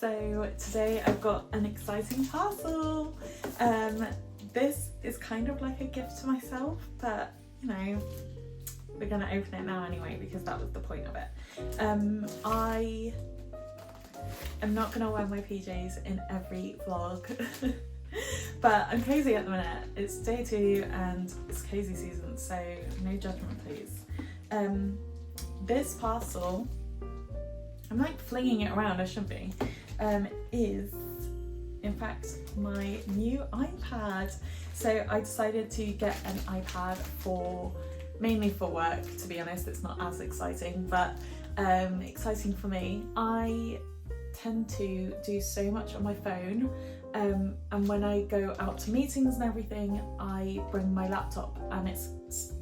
So today I've got an exciting parcel. This is kind of like a gift to myself, but you know, we're gonna open it now anyway because that was the point of it. I am not gonna wear my PJs in every vlog, but I'm cozy at the minute. It's day 2 and it's cozy season, so no judgment please. This parcel, I'm like flinging it around, I shouldn't be, is in fact my new iPad. So I decided to get an iPad mainly for work, to be honest. It's not as exciting, but exciting for me. I tend to do so much on my phone, and when I go out to meetings and everything, I bring my laptop, and it's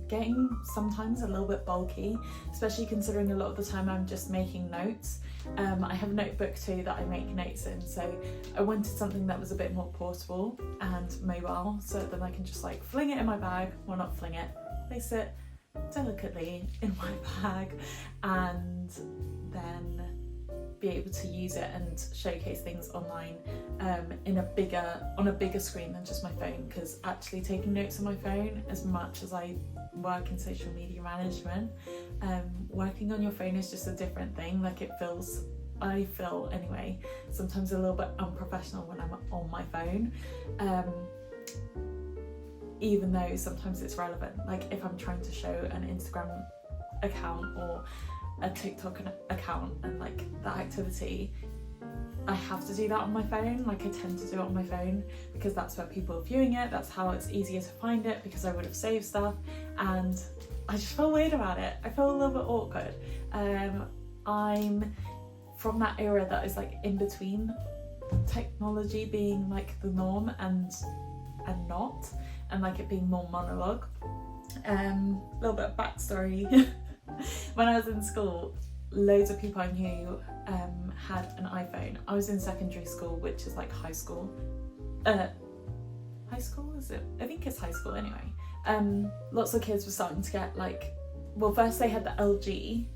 getting sometimes a little bit bulky, especially considering a lot of the time I'm just making notes. I have a notebook too that I make notes in, so I wanted something that was a bit more portable and mobile, so that then I can just like fling it in my bag, well not fling it, place it delicately in my bag, and then be able to use it and showcase things online on a bigger screen than just my phone, because actually taking notes on my phone, as much as I work in social media management, working on your phone is just a different thing. Like I feel anyway, sometimes a little bit unprofessional when I'm on my phone, even though sometimes it's relevant. Like if I'm trying to show an Instagram account or a TikTok account and like that activity, I have to do that on my phone. Like I tend to do it on my phone because that's where people are viewing it, that's how it's easier to find it, because I would have saved stuff, and I just feel weird about it. I feel a little bit awkward. I'm from that era that is like in between technology being like the norm and not, and like it being more monologue. Little bit of backstory. When I was in school, loads of people I knew had an iPhone. I was in secondary school, which is like high school. High school, is it? I think it's high school anyway. Lots of kids were starting to get like, well, first they had the LG,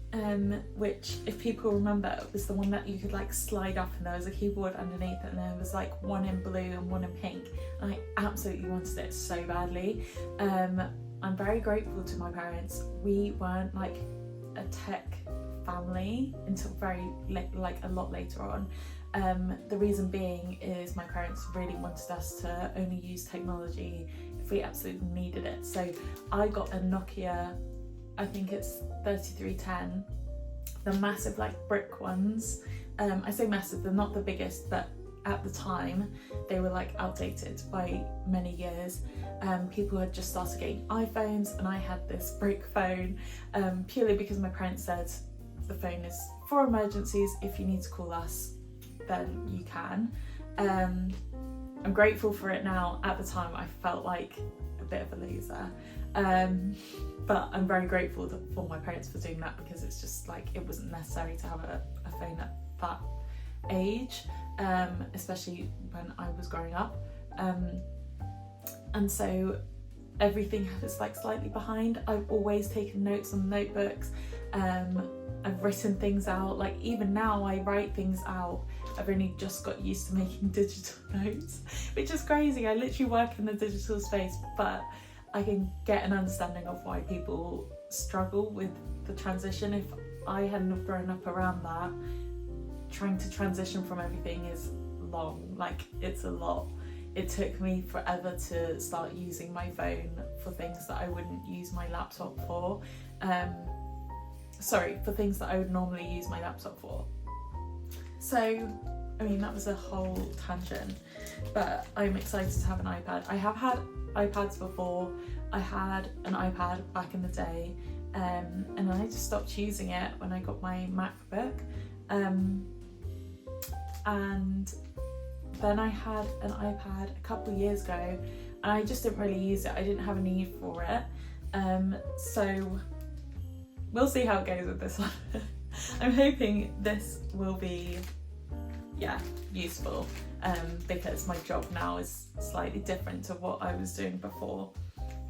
which, if people remember, was the one that you could like slide up and there was a keyboard underneath it, and there was like one in blue and one in pink, and I absolutely wanted it so badly. I'm very grateful to my parents. We weren't like a tech family until like a lot later on. The reason being is my parents really wanted us to only use technology if we absolutely needed it. So I got a Nokia, I think it's 3310, the massive like brick ones. I say massive, they're not the biggest, but at the time they were like outdated by many years. People had just started getting iPhones, and I had this brick phone, purely because my parents said the phone is for emergencies. If you need to call us, then you can. I'm grateful for it now. At the time I felt like a bit of a loser, but I'm very grateful for my parents for doing that, because it's just like it wasn't necessary to have a phone at that age, especially when I was growing up, and so everything was like slightly behind. I've always taken notes on notebooks. I've written things out. Like even now I write things out. I've only just got used to making digital notes, which is crazy. I literally work in the digital space, but I can get an understanding of why people struggle with the transition. If I hadn't have grown up around that, trying to transition from everything is long. Like it's a lot. It took me forever to start using my phone for things that I wouldn't use my laptop for. For things that I would normally use my laptop for. So, I mean, that was a whole tangent, but I'm excited to have an iPad. I have had iPads before. I had an iPad back in the day, and then I just stopped using it when I got my MacBook. And then I had an iPad a couple of years ago, and I just didn't really use it. I didn't have a need for it. So we'll see how it goes with this one. I'm hoping this will be, useful, because my job now is slightly different to what I was doing before.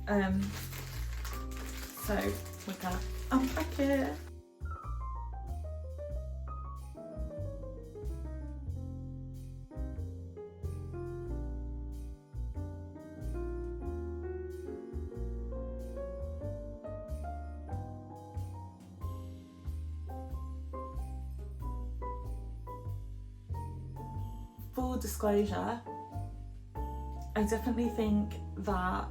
So we're gonna unpack it. full disclosure, I definitely think that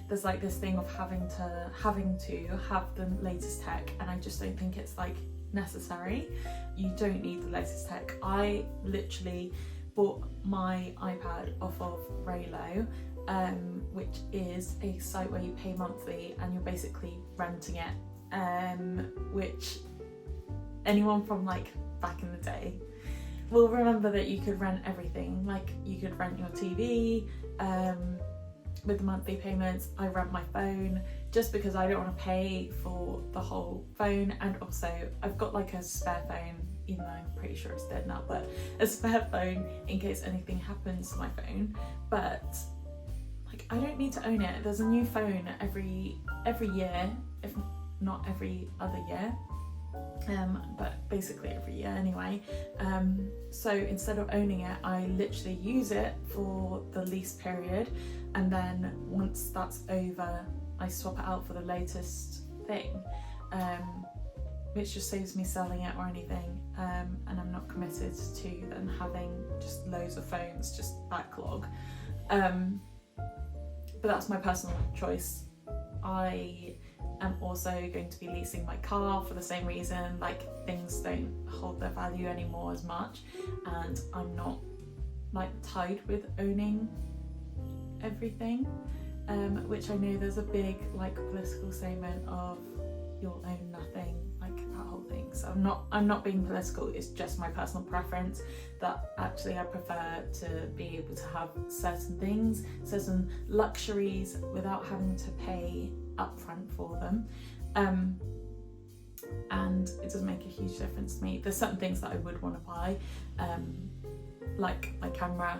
there's like this thing of having to have the latest tech, and I just don't think it's like necessary. You don't need the latest tech. I literally bought my iPad off of Raylo, which is a site where you pay monthly and you're basically renting it, which anyone from like back in the day will remember that you could rent everything. Like you could rent your TV with the monthly payments. I rent my phone just because I don't want to pay for the whole phone, and also I've got like a spare phone, even though I'm pretty sure it's dead now, but a spare phone in case anything happens to my phone. But like I don't need to own it. There's a new phone every year, if not every other year, but basically every year anyway. So instead of owning it, I literally use it for the lease period, and then once that's over I swap it out for the latest thing, which just saves me selling it or anything, and I'm not committed to then having just loads of phones just backlog. But that's my personal choice. I am also going to be leasing my car for the same reason. Like things don't hold their value anymore as much, and I'm not like tied with owning everything, which I know there's a big like political statement of you'll own nothing, like that whole thing. So I'm not being political, it's just my personal preference that actually I prefer to be able to have certain things, certain luxuries without having to pay upfront for them, and it does make a huge difference to me. There's certain things that I would want to buy, like my camera,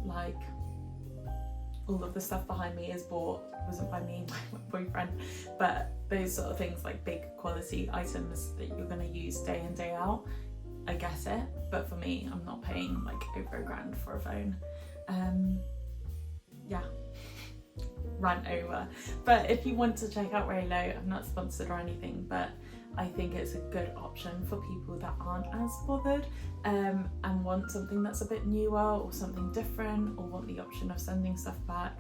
like all of the stuff behind me wasn't by me, my boyfriend, but those sort of things, like big quality items that you're going to use day in day out, I get it, but for me, I'm not paying like over $1,000 for a phone. Yeah, rant over. But if you want to check out Raylo, I'm not sponsored or anything, but I think it's a good option for people that aren't as bothered, and want something that's a bit newer or something different, or want the option of sending stuff back.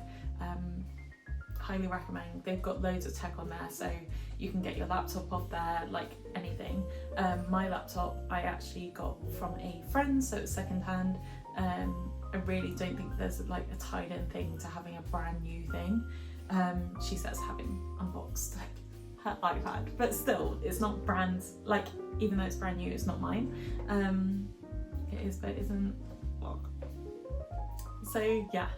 Highly recommend. They've got loads of tech on there, so you can get your laptop off there, like anything. My laptop I actually got from a friend, so it's secondhand. I really don't think there's like a tied-in thing to having a brand new thing. She says having unboxed her iPad, but still it's not brand, like even though it's brand new, it's not mine. It is, but it isn't vlog. So yeah.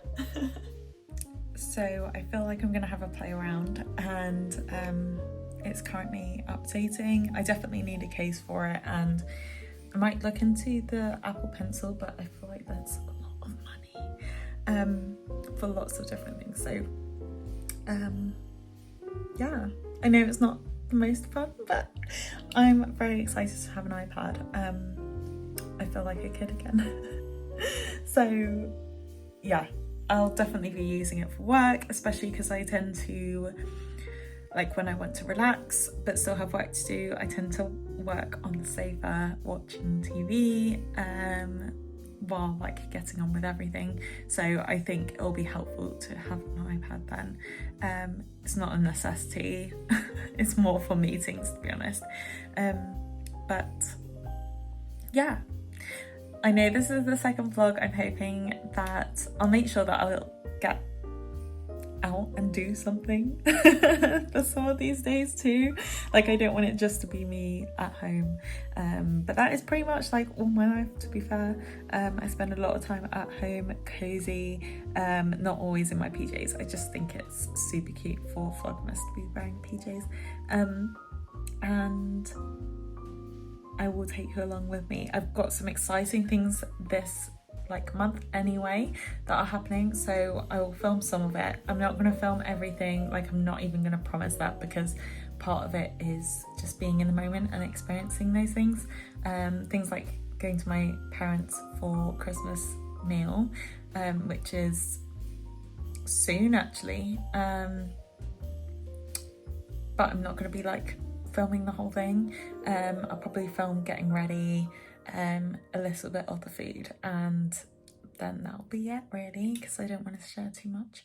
So I feel like I'm gonna have a play around, and it's currently updating. I definitely need a case for it, and I might look into the Apple Pencil, but I feel like that's a lot of money for lots of different things. So yeah, I know it's not the most fun, but I'm very excited to have an iPad. I feel like a kid again. So yeah, I'll definitely be using it for work, especially because I tend to, like when I want to relax but still have work to do, I tend to work on the sofa watching TV while like getting on with everything. So I think it'll be helpful to have an iPad then. It's not a necessity, it's more for meetings, to be honest. But yeah, I know this is the second vlog. I'm hoping that I'll make sure that I'll get out and do something for some of these days too. Like I don't want it just to be me at home, but that is pretty much like all my life, to be fair. I spend a lot of time at home, cozy, not always in my PJs. I just think it's super cute for Vlogmas to be wearing PJs, and I will take you along with me. I've got some exciting things this like month anyway that are happening, so I will film some of it. I'm not going to film everything, like I'm not even going to promise that, because part of it is just being in the moment and experiencing those things. Things like going to my parents for Christmas meal, which is soon actually, but I'm not going to be like filming the whole thing. I'll probably film getting ready, a little bit of the food, and then that'll be it really, because I don't want to share too much.